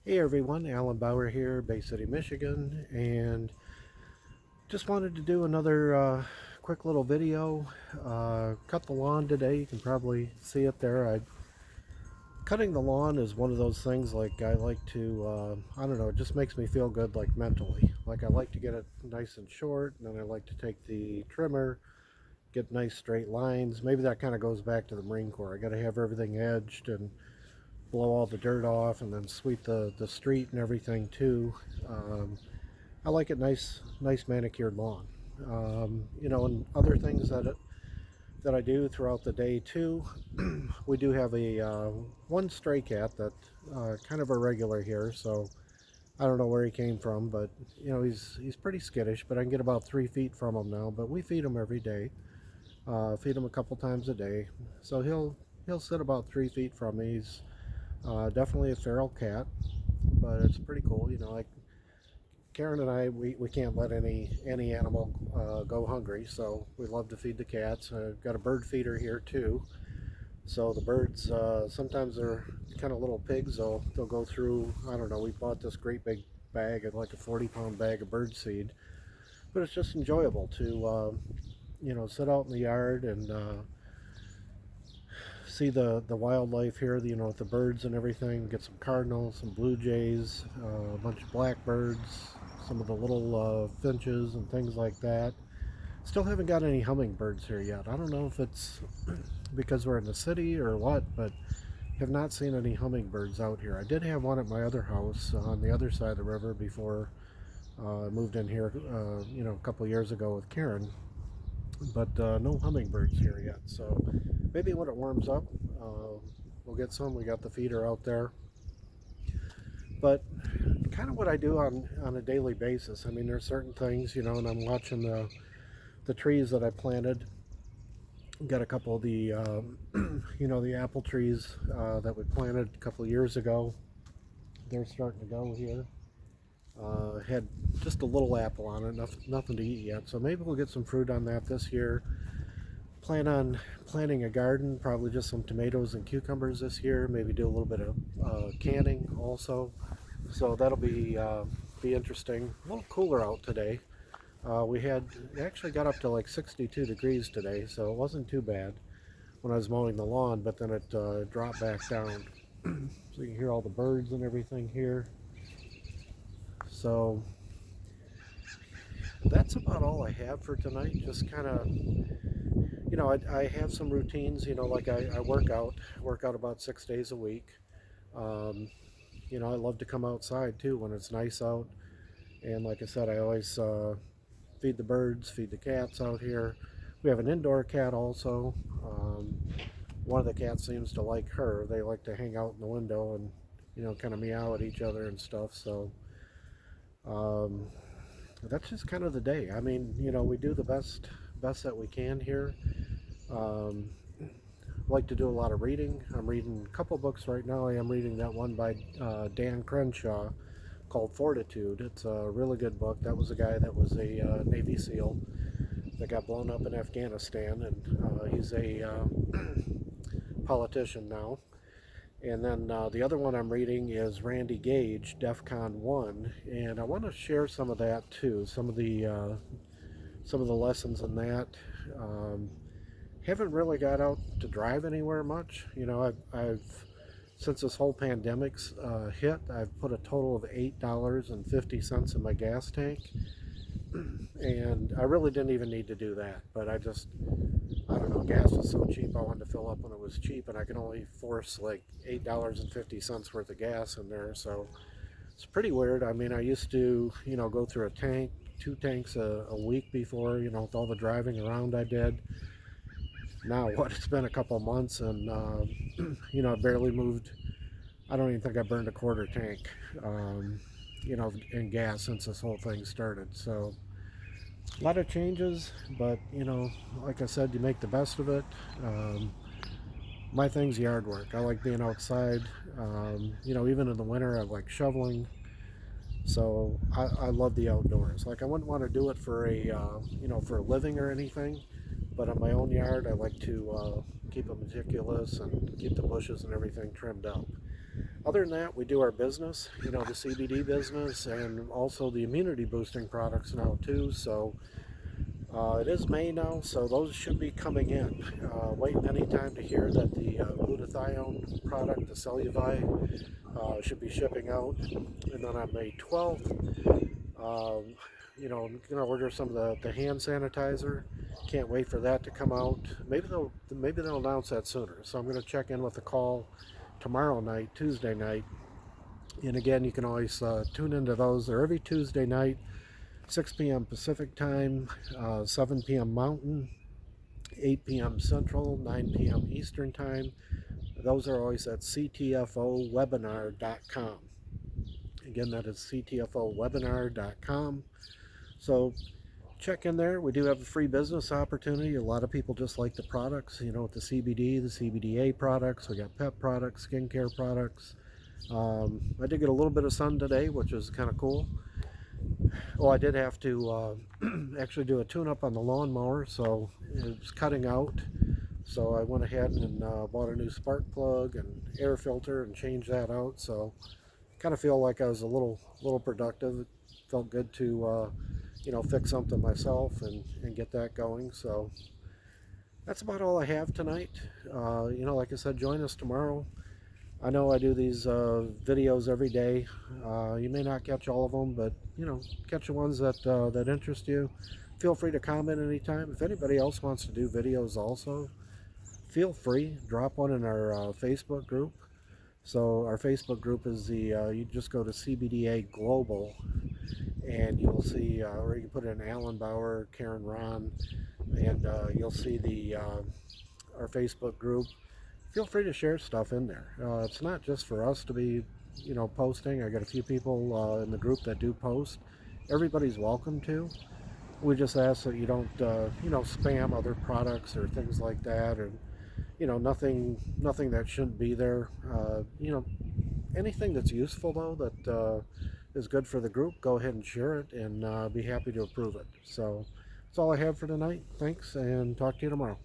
Hey everyone, Alan Bauer here, Bay City, Michigan, and just wanted to do another quick little video. Cut the lawn today. You can probably see it there. Cutting the lawn is one of those things like I like to, I don't know, it just makes me feel good like mentally. Like I like to get it nice and short, and then I like to take the trimmer, get nice straight lines. Maybe that kind of goes back to the Marine Corps. I got to have everything edged and blow all the dirt off and then sweep the street and everything too. Um, I like it nice manicured lawn. And other things that I do throughout the day too. We do have a one stray cat that kind of a regular here, so I don't know where he came from, but he's pretty skittish. But I can get about 3 feet from him now. But we feed him every day. Feed him a couple times a day, so he'll sit about 3 feet from me. He's definitely a feral cat, but it's pretty cool. Like Karen and I, we can't let any animal go hungry, so we love to feed the cats. I've got a bird feeder here too, so the birds sometimes they're kind of little pigs. They'll go through. I don't know. We bought this great big bag of like a 40-pound bag of bird seed, but it's just enjoyable to sit out in the yard and see the wildlife here. With the birds and everything. Get some cardinals, some blue jays, a bunch of blackbirds, some of the little finches and things like that. Still haven't got any hummingbirds here yet. I don't know if it's because we're in the city or what, but have not seen any hummingbirds out here. I did have one at my other house on the other side of the river before I moved in here, a couple years ago with Karen, but no hummingbirds here yet. So maybe when it warms up, we'll get some. We got the feeder out there, but kind of what I do on a daily basis. I mean, there's certain things, and I'm watching the trees that I planted. Got a couple of the the apple trees that we planted a couple of years ago. They're starting to go here. Had just a little apple on it, nothing to eat yet. So maybe we'll get some fruit on that this year. Plan on planting a garden, probably just some tomatoes and cucumbers this year. Maybe do a little bit of canning also. So that'll be interesting. A little cooler out today. It actually got up to like 62 degrees today, so it wasn't too bad when I was mowing the lawn. But then it dropped back down. So you can hear all the birds and everything here. So that's about all I have for tonight. Just kind of, I have some routines. Like I work out about 6 days a week. Um, I love to come outside too when it's nice out. And like I said, I always feed the birds, feed the cats out here. We have an indoor cat also. One of the cats seems to like her. They like to hang out in the window and kind of meow at each other and stuff. So um, that's just kind of the day. I mean, we do the best that we can here. Um, like to do a lot of reading. I'm reading a couple books right now. I am reading that one by Dan Crenshaw called Fortitude. It's a really good book. That was a guy that was a Navy SEAL that got blown up in Afghanistan, and he's a politician now. And then the other one I'm reading is Randy Gage, DEFCON 1, and I want to share some of that too. Some of the lessons in that. Um, haven't really got out to drive anywhere much. I've since this whole pandemic's hit, I've put a total of $8.50 in my gas tank, and I really didn't even need to do that. But I don't know, gas was so cheap. I wanted to fill up when it was cheap, and I can only force like $8.50 worth of gas in there. So it's pretty weird. I mean, I used to, go through a tank, two tanks a week before, with all the driving around I did. Now, what, it's been a couple months, and, I barely moved. I don't even think I burned a quarter tank, um, in gas since this whole thing started. So a lot of changes, but, like I said, you make the best of it. Um, my thing's yard work. I like being outside. Even in the winter, I like shoveling. So I love the outdoors. Like I wouldn't want to do it for for a living or anything, but in my own yard, I like to keep it meticulous and keep the bushes and everything trimmed up. Other than that, we do our business, you know, the CBD business, and also the immunity boosting products now too. So it is May now, so those should be coming in. Waiting any time to hear that the glutathione product, the Celluvi, should be shipping out. And then on May 12th, um, you know, I'm gonna order some of the hand sanitizer. Can't wait for that to come out. Maybe they'll announce that sooner. So I'm gonna check in with a call tomorrow night, Tuesday night. And again, you can always tune into those. They're every Tuesday night, 6 p.m. Pacific time, 7 p.m. Mountain, 8 p.m. Central, 9 p.m. Eastern time. Those are always at ctfowebinar.com. Again, that is ctfowebinar.com. So check in there. We do have a free business opportunity. A lot of people just like the products, you know, with the CBD, the CBDA products. We got pet products, skincare products. I did get a little bit of sun today, which is kind of cool. Oh, I did have to actually do a tune-up on the lawnmower, so it was cutting out. So I went ahead and bought a new spark plug and air filter and changed that out. So kind of feel like I was a little productive. It felt good to you know, fix something myself and get that going. So that's about all I have tonight. You know, like I said, join us tomorrow. I know I do these videos every day. You may not catch all of them, but you know, catch the ones that interest you. Feel free to comment anytime. If anybody else wants to do videos also, feel free. Drop one in our Facebook group. So our Facebook group is you just go to CBDA Global, and you'll see, or you can put in Alan Bauer, Karen Rahn, and you'll see the our Facebook group. Feel free to share stuff in there. It's not just for us to be, you know, posting. I got a few people in the group that do post. Everybody's welcome to. We just ask that you don't, you know, spam other products or things like that, and you know, nothing that shouldn't be there. You know, anything that's useful though that is good for the group, go ahead and share it, and be happy to approve it. So that's all I have for tonight. Thanks, and talk to you tomorrow.